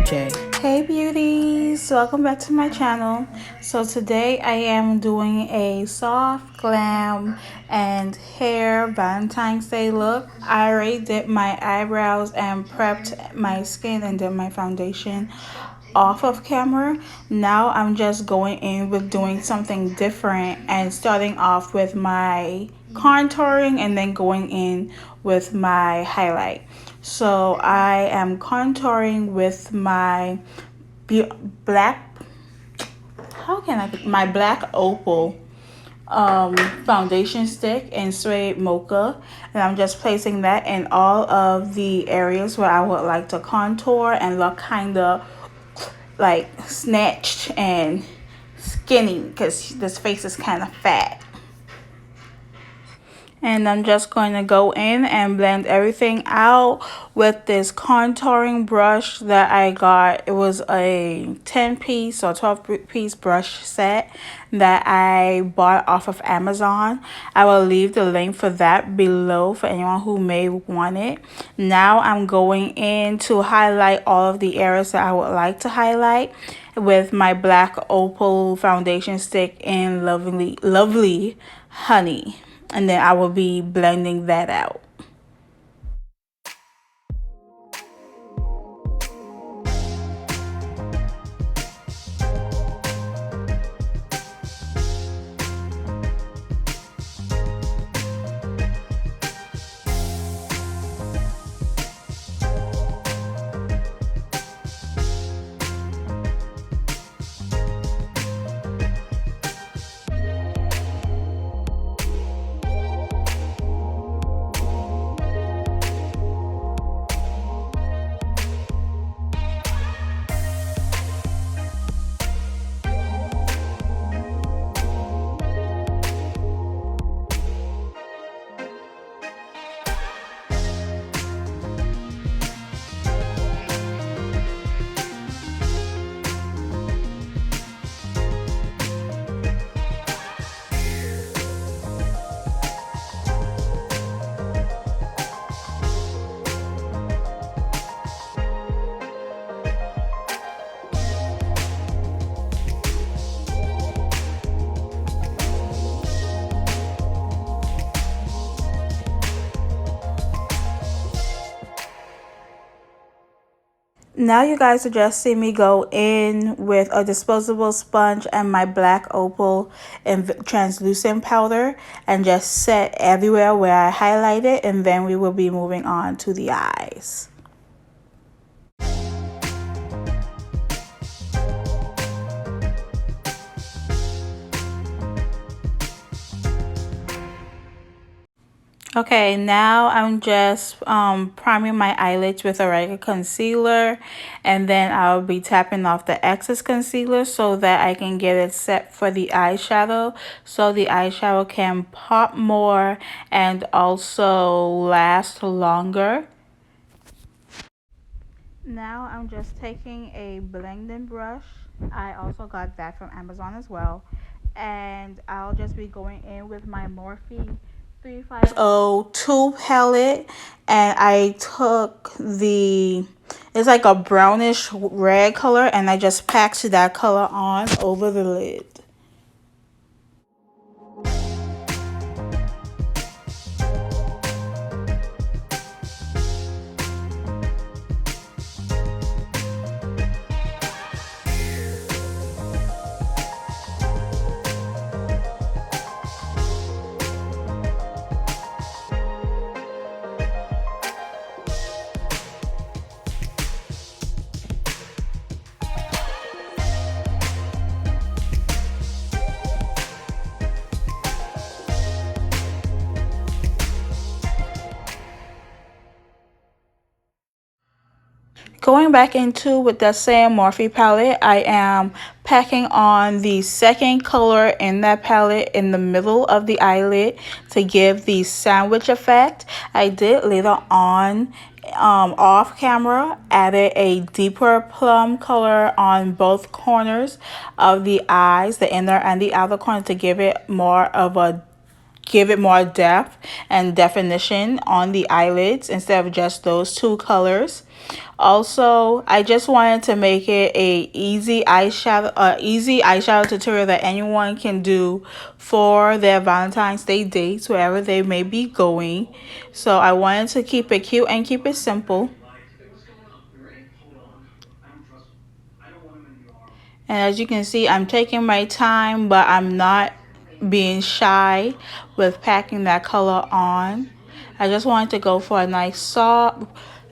Hey beauties, welcome back to my channel. So today I am doing a soft glam and hair Valentine's Day look. I already did my eyebrows and prepped my skin and did my foundation off of camera. Now I'm just going in with doing something different and starting off with my contouring and then going in with my highlight. So I am contouring with my black, my black opal foundation stick in suede mocha, and I'm just placing that in all of the areas where I would like to contour and look kind of like snatched and skinny because this face is kind of fat. And I'm just going to go in and blend everything out with this contouring brush that I got. It was a 10-piece or 12-piece brush set that I bought off of Amazon. I will leave the link for that below for anyone who may want it. Now I'm going in to highlight all of the areas that I would like to highlight with my black opal foundation stick in lovely honey. And then I will be blending that out. Now you guys will just see me go in with a disposable sponge and my black opal and translucent powder and just set everywhere where I highlighted, and then we will be moving on to the eyes. Okay, now I'm just priming my eyelids with a regular concealer, and then I'll be tapping off the excess concealer so that I can get it set for the eyeshadow, so the eyeshadow can pop more and also last longer. Now I'm just taking a blending brush. I also got that from Amazon as well, and I'll just be going in with my Morphe 350 palette, and I took it's like a brownish red color, and I just packed that color on over the lid. Going back into with the same Morphe palette, I am packing on the second color in that palette in the middle of the eyelid to give the sandwich effect. I did later on off camera added a deeper plum color on both corners of the eyes, the inner and the outer corner, to give it more of a give it more depth and definition on the eyelids instead of just those two colors. Also, I just wanted to make it a easy eyeshadow tutorial that anyone can do for their Valentine's Day dates, wherever they may be going. So I wanted to keep it cute and keep it simple. And as you can see, I'm taking my time, but I'm not being shy with packing that color on. I just wanted to go for a nice soft,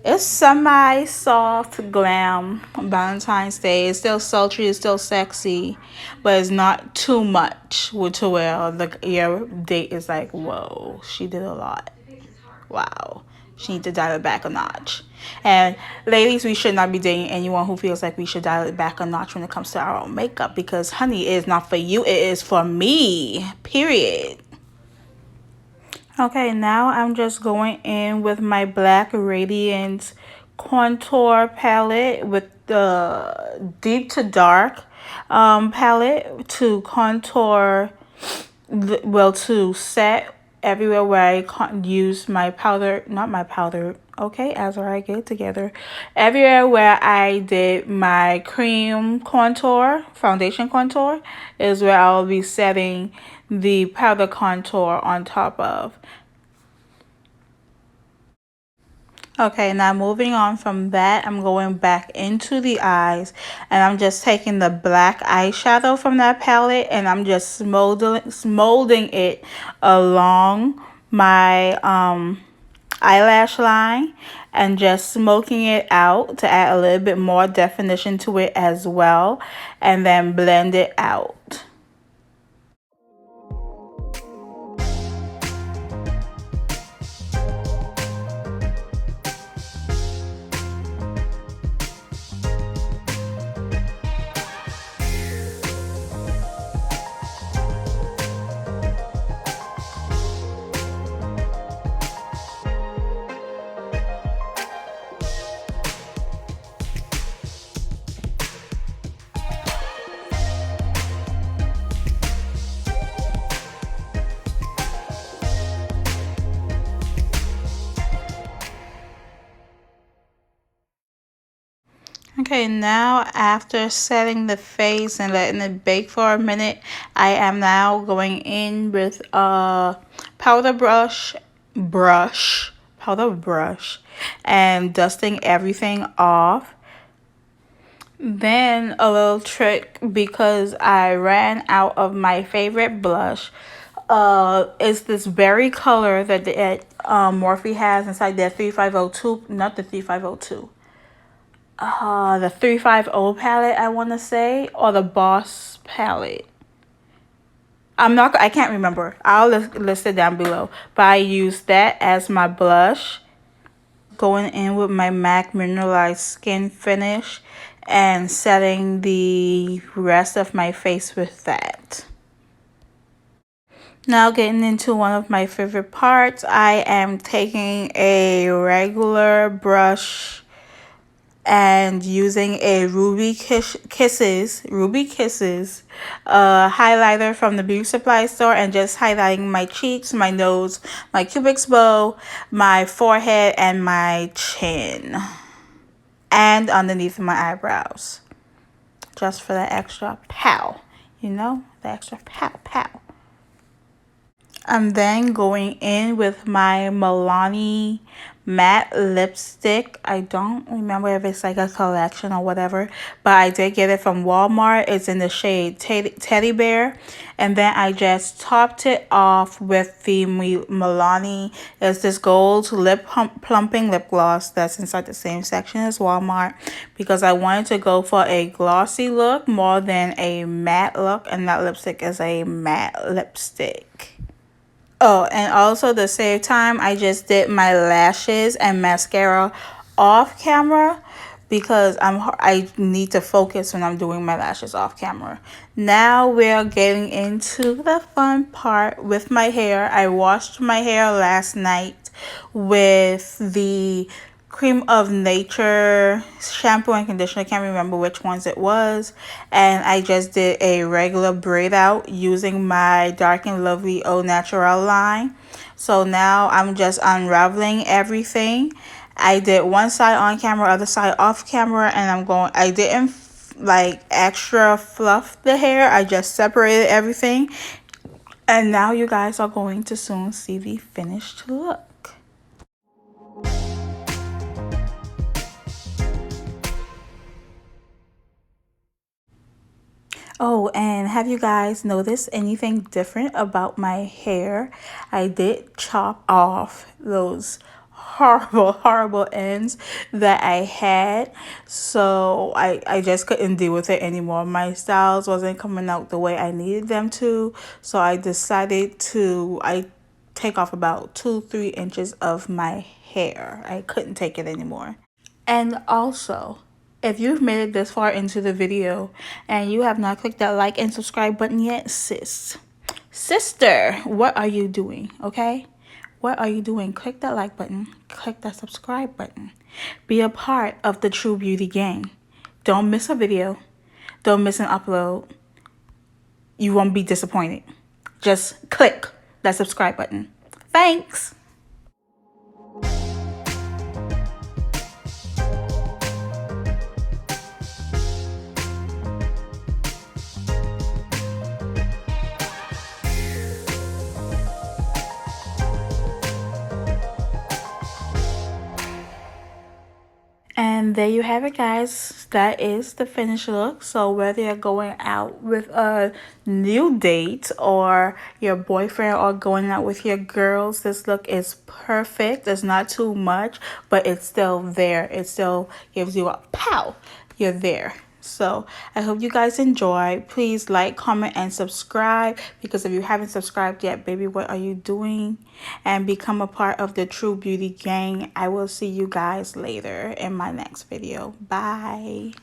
it's semi-soft glam Valentine's Day. It's still sultry, it's still sexy, but it's not too much to where your date is like, whoa, she did a lot. Wow. She needs to dial it back a notch. And ladies, we should not be dating anyone who feels like we should dial it back a notch when it comes to our own makeup, because honey, it is not for you, it is for me. Period. Okay, now I'm just going in with my Black Radiance contour palette with the deep to dark palette to contour, well, to set everywhere where I use my powder, not my powder, okay, as I get it together. Everywhere where I did my cream contour, foundation contour, is where I'll be setting the powder contour on top of. Okay, now moving on from that, I'm going back into the eyes, and I'm just taking the black eyeshadow from that palette, and I'm just molding it along my eyelash line, and just smoking it out to add a little bit more definition to it as well, and then blend it out. Okay, now after setting the face and letting it bake for a minute, I am now going in with a powder powder brush, and dusting everything off. Then a little trick, because I ran out of my favorite blush, is this berry color that Morphe has inside their 3502, not the 3502. The 350 palette, I want to say, or the Boss palette. I can't remember. I'll list it down below. But I use that as my blush. Going in with my MAC Mineralized Skin Finish and setting the rest of my face with that. Now getting into one of my favorite parts, I am taking a regular brush and using a Ruby Kisses highlighter from the beauty supply store, and just highlighting my cheeks, my nose, my cupid's bow, my forehead, and my chin, and underneath my eyebrows, just for the extra pow, the extra pow pow. I'm then going in with my Milani matte lipstick. I don't remember if it's like a collection or whatever, but I did get it from Walmart. It's in the shade Teddy Bear. And then I just topped it off with the Milani. It's this gold plumping lip gloss that's inside the same section as Walmart, because I wanted to go for a glossy look more than a matte look, and that lipstick is a matte lipstick. Oh, and also the same time, I just did my lashes and mascara off camera, because I need to focus when I'm doing my lashes off camera. Now we're getting into the fun part with my hair. I washed my hair last night with the Cream of Nature shampoo and conditioner. I can't remember which ones it was. And I just did a regular braid out using my Dark and Lovely Au Naturel line. So now I'm just unraveling everything. I did one side on camera, other side off camera, and I didn't like extra fluff the hair. I just separated everything. And now you guys are going to soon see the finished look. Oh, and have you guys noticed anything different about my hair? I did chop off those horrible ends that I had. So I just couldn't deal with it anymore. My styles wasn't coming out the way I needed them to. So I decided I take off about 2-3 inches of my hair. I couldn't take it anymore. And also, if you've made it this far into the video and you have not clicked that like and subscribe button yet, sister, what are you doing? Okay? What are you doing? Click that like button. Click that subscribe button. Be a part of the True Beauty gang. Don't miss a video. Don't miss an upload. You won't be disappointed. Just click that subscribe button. Thanks. And there you have it, guys. That is the finished look. So whether you're going out with a new date or your boyfriend or going out with your girls, this look is perfect. It's not too much, but it's still there. It still gives you a pow. You're there. So I hope you guys enjoy. Please like, comment, and subscribe, because if you haven't subscribed yet, baby, what are you doing? And become a part of the True Beauty gang. I will see you guys later in my next video. Bye.